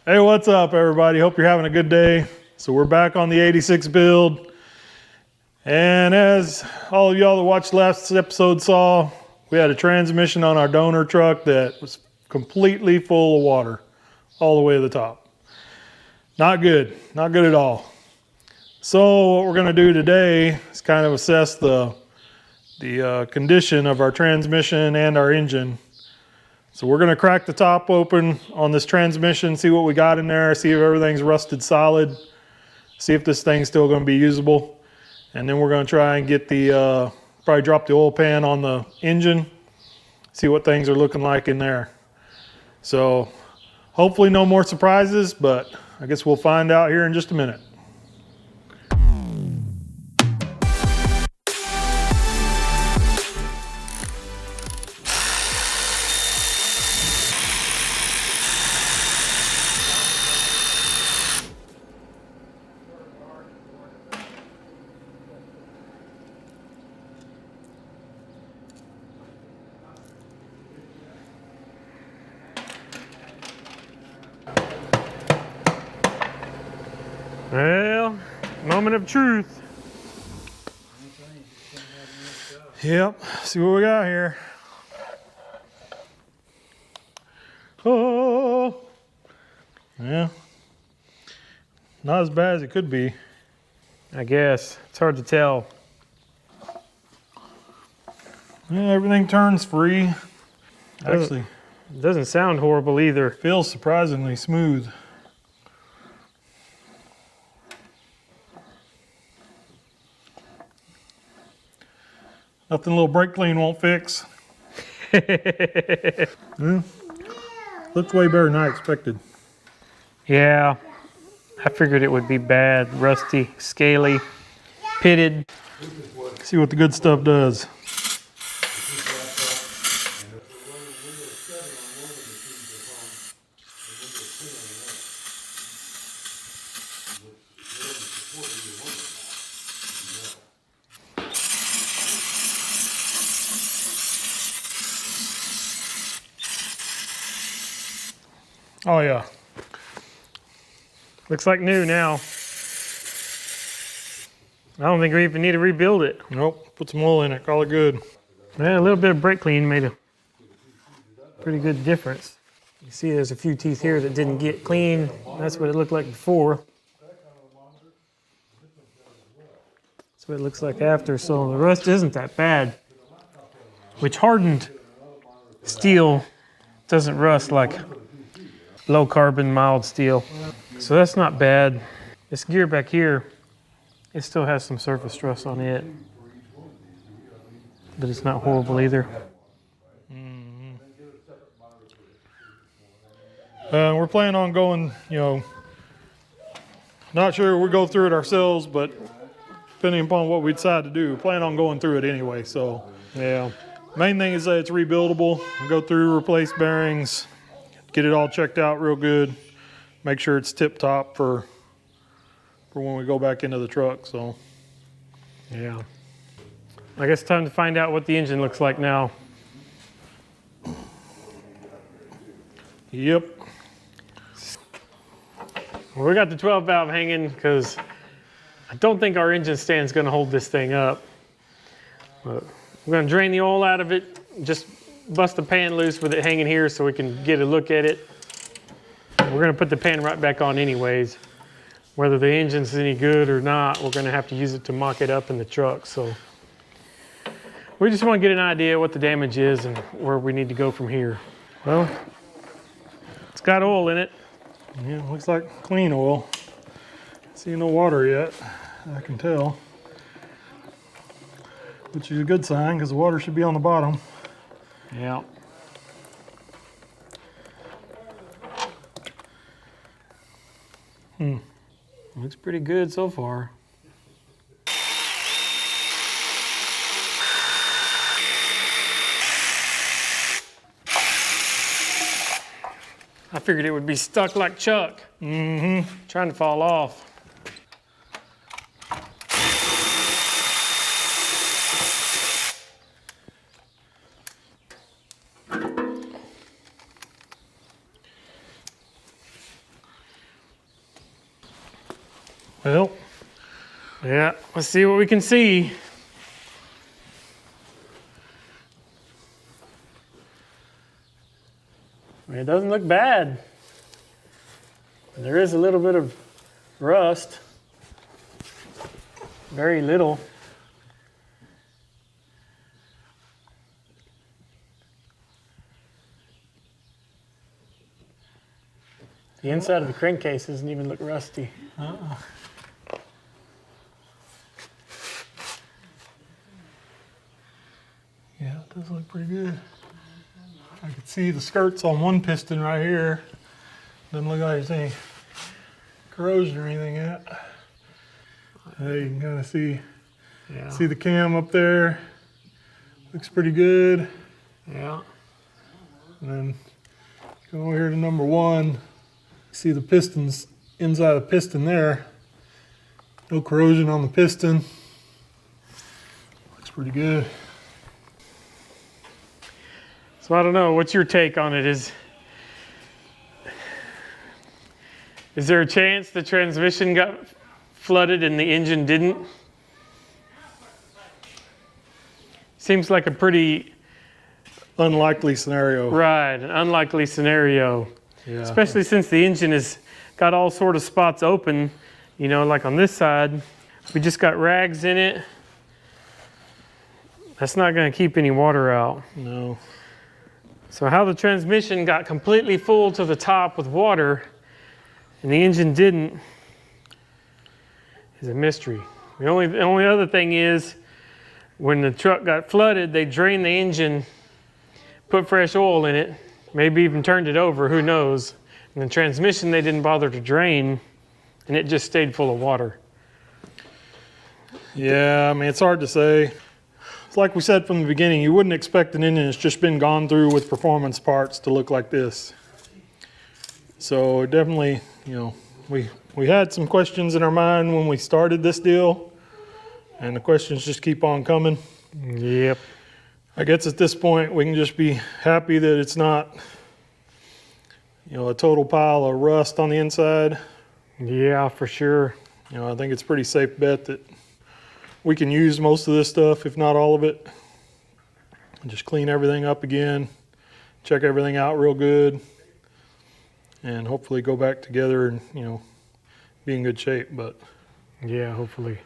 Hey, what's up everybody? Hope you're having a good day. So we're back on the 86 build. And as all of y'all that watched last episode saw, we had a transmission on our donor truck that was completely full of water all the way to the top. Not good, not good at all. So what we're gonna do today is kind of assess the condition of our transmission and our engine. So we're gonna crack the top open on this transmission, see what we got in there, see if everything's rusted solid, see if this thing's still gonna be usable. And then we're gonna try and get the, probably drop the oil pan on the engine, see what things are looking like in there. So hopefully no more surprises, but I guess we'll find out here in just a minute. Well, moment of truth. Yep, see what we got here. Oh, yeah, not as bad as it could be, I guess. It's hard to tell. Yeah, everything turns free. Actually, it doesn't sound horrible either. Feels surprisingly smooth. Nothing a little brake clean won't fix. Yeah. Looks way better than I expected. Yeah, I figured it would be bad, rusty, scaly, pitted. See what the good stuff does. Oh yeah. Looks like new now. I don't think we even need to rebuild it. Nope, put some oil in it, call it good. Yeah, a little bit of brake clean made a pretty good difference. You see there's a few teeth here that didn't get clean. That's what it looked like before. That's what it looks like after, so the rust isn't that bad. Which hardened steel doesn't rust like low carbon mild steel. So that's not bad. This gear back here, it still has some surface rust on it, but it's not horrible either. We're planning on going, not sure we'll go through it ourselves, but depending upon what we decide to do, plan on going through it anyway. So yeah, main thing is that it's rebuildable. We'll go through, replace bearings, get it all checked out real good, make sure it's tip top for when we go back into the truck. So yeah, I guess time to find out what the engine looks like now. Yep. Well, we got the 12 valve hanging because I don't think our engine stand is going to hold this thing up. But we're going to drain the oil out of it, just bust the pan loose with it hanging here so we can get a look at it. We're going to put the pan right back on anyways. Whether the engine's any good or not, we're going to have to use it to mock it up in the truck. So we just want to get an idea what the damage is and where we need to go from here. Well, it's got oil in it. Yeah, looks like clean oil. See no water yet, I can tell. Which is a good sign because the water should be on the bottom. Yeah. Looks pretty good so far. I figured it would be stuck like Chuck. Trying to fall off. Well, Yeah, let's see what we can see. It doesn't look bad. There is a little bit of rust. Very little. The inside of the crankcase doesn't even look rusty. Yeah, it does look pretty good. I can see the skirts on one piston right here. Doesn't look like there's any corrosion or anything yet. Hey, you can kind of see the cam up there. Looks pretty good. Yeah. And then go over here to number 1. See the pistons, inside the piston there. No corrosion on the piston. Looks pretty good. So I don't know, what's your take on it? Is there a chance the transmission got flooded and the engine didn't? Seems like a pretty unlikely scenario. Right, an unlikely scenario. Yeah. Especially since the engine has got all sort of spots open, you know, like on this side, we just got rags in it. That's not going to keep any water out. No. So how the transmission got completely full to the top with water and the engine didn't is a mystery. The only other thing is when the truck got flooded, they drained the engine, put fresh oil in it, maybe even turned it over, who knows. And the transmission they didn't bother to drain and it just stayed full of water. Yeah, I mean, it's hard to say. It's like we said from the beginning, you wouldn't expect an engine that's just been gone through with performance parts to look like this. So definitely, you know, we had some questions in our mind when we started this deal, and the questions just keep on coming. Yep. I guess at this point we can just be happy that it's not, you know, a total pile of rust on the inside. Yeah, for sure. You know, I think it's a pretty safe bet that we can use most of this stuff, if not all of it, and just clean everything up again, check everything out real good, and hopefully go back together and, you know, be in good shape. But yeah, hopefully.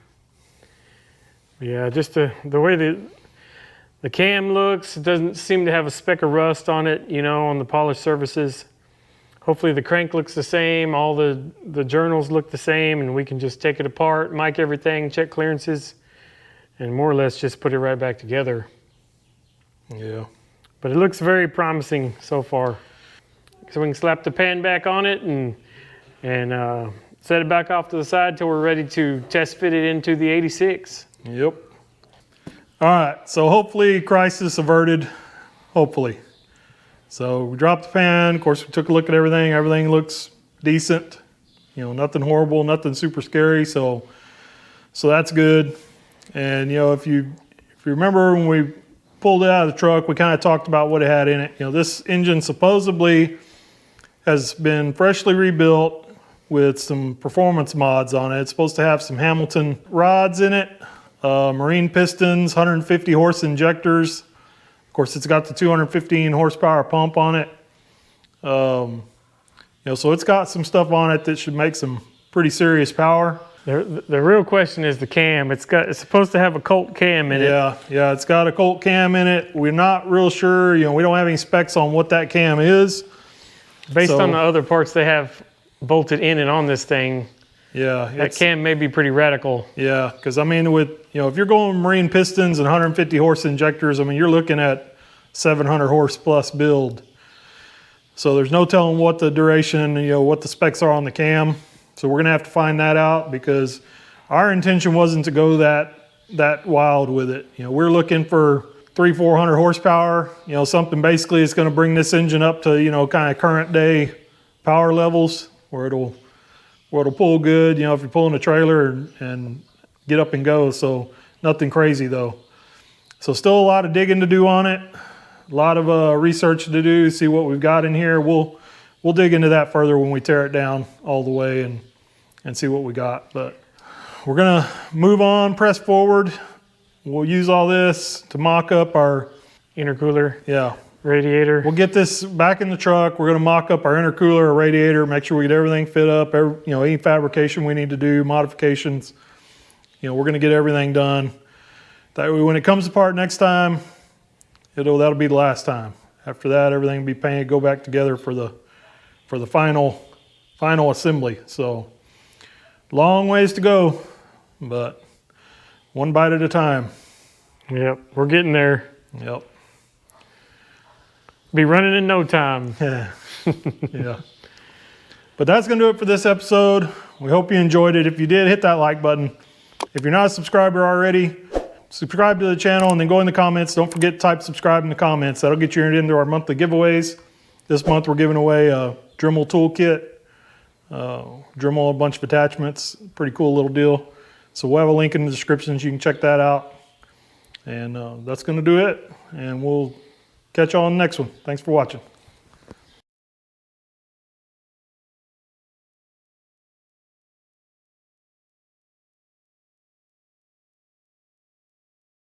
Yeah, just the way the cam looks, it doesn't seem to have a speck of rust on it, you know, on the polished surfaces. Hopefully the crank looks the same, all the journals look the same, and we can just take it apart, mic everything, check clearances, and more or less just put it right back together. yeah. But it looks very promising so far. So we can slap the pan back on it and set it back off to the side till we're ready to test fit it into the 86. Yep. All right, so hopefully crisis averted, hopefully. So we dropped the pan, of course we took a look at everything. Everything looks decent, you know, nothing horrible, nothing super scary, so that's good. And you know, if you remember when we pulled it out of the truck, we kind of talked about what it had in it. You know, this engine supposedly has been freshly rebuilt with some performance mods on it. It's supposed to have some Hamilton rods in it, marine pistons, 150 horse injectors. Of course, it's got the 215 horsepower pump on it. You know, so it's got some stuff on it that should make some pretty serious power. The real question is the cam. It's supposed to have a Colt cam in it. Yeah, it's got a Colt cam in it. We're not real sure, you know, we don't have any specs on what that cam is. Based on the other parts they have bolted in and on this thing, yeah, that cam may be pretty radical. Yeah, because I mean, with, you know, if you're going marine pistons and 150 horse injectors, I mean, you're looking at 700 horse plus build. So there's no telling what the duration, you know, what the specs are on the cam. So we're gonna have to find that out, because our intention wasn't to go that wild with it. You know, we're looking for 300-400 horsepower, you know, something basically is gonna bring this engine up to, you know, kind of current day power levels where it'll pull good, you know, if you're pulling a trailer and get up and go. So nothing crazy though. So still a lot of digging to do on it, a lot of research to do, see what we've got in here. We'll dig into that further when we tear it down all the way and see what we got. But we're gonna move on, press forward. We'll use all this to mock up our, Intercooler, yeah. radiator. We'll get this back in the truck. We're gonna mock up our intercooler, our radiator, make sure we get everything fit up, any fabrication we need to do, modifications. We're gonna get everything done. That way when it comes apart next time, that'll be the last time. After that, everything will be painted, go back together for the final assembly. So long ways to go, but one bite at a time. Yep, we're getting there. Yep. Be running in no time. Yeah. Yeah. But that's going to do it for this episode. We hope you enjoyed it. If you did, hit that like button. If you're not a subscriber already, subscribe to the channel and then go in the comments. Don't forget to type subscribe in the comments. That'll get you into our monthly giveaways. This month we're giving away a Dremel Tool Kit. Dremel a bunch of attachments. Pretty cool little deal. So we'll have a link in the description so you can check that out. And that's going to do it. And we'll catch you on the next one. Thanks for watching.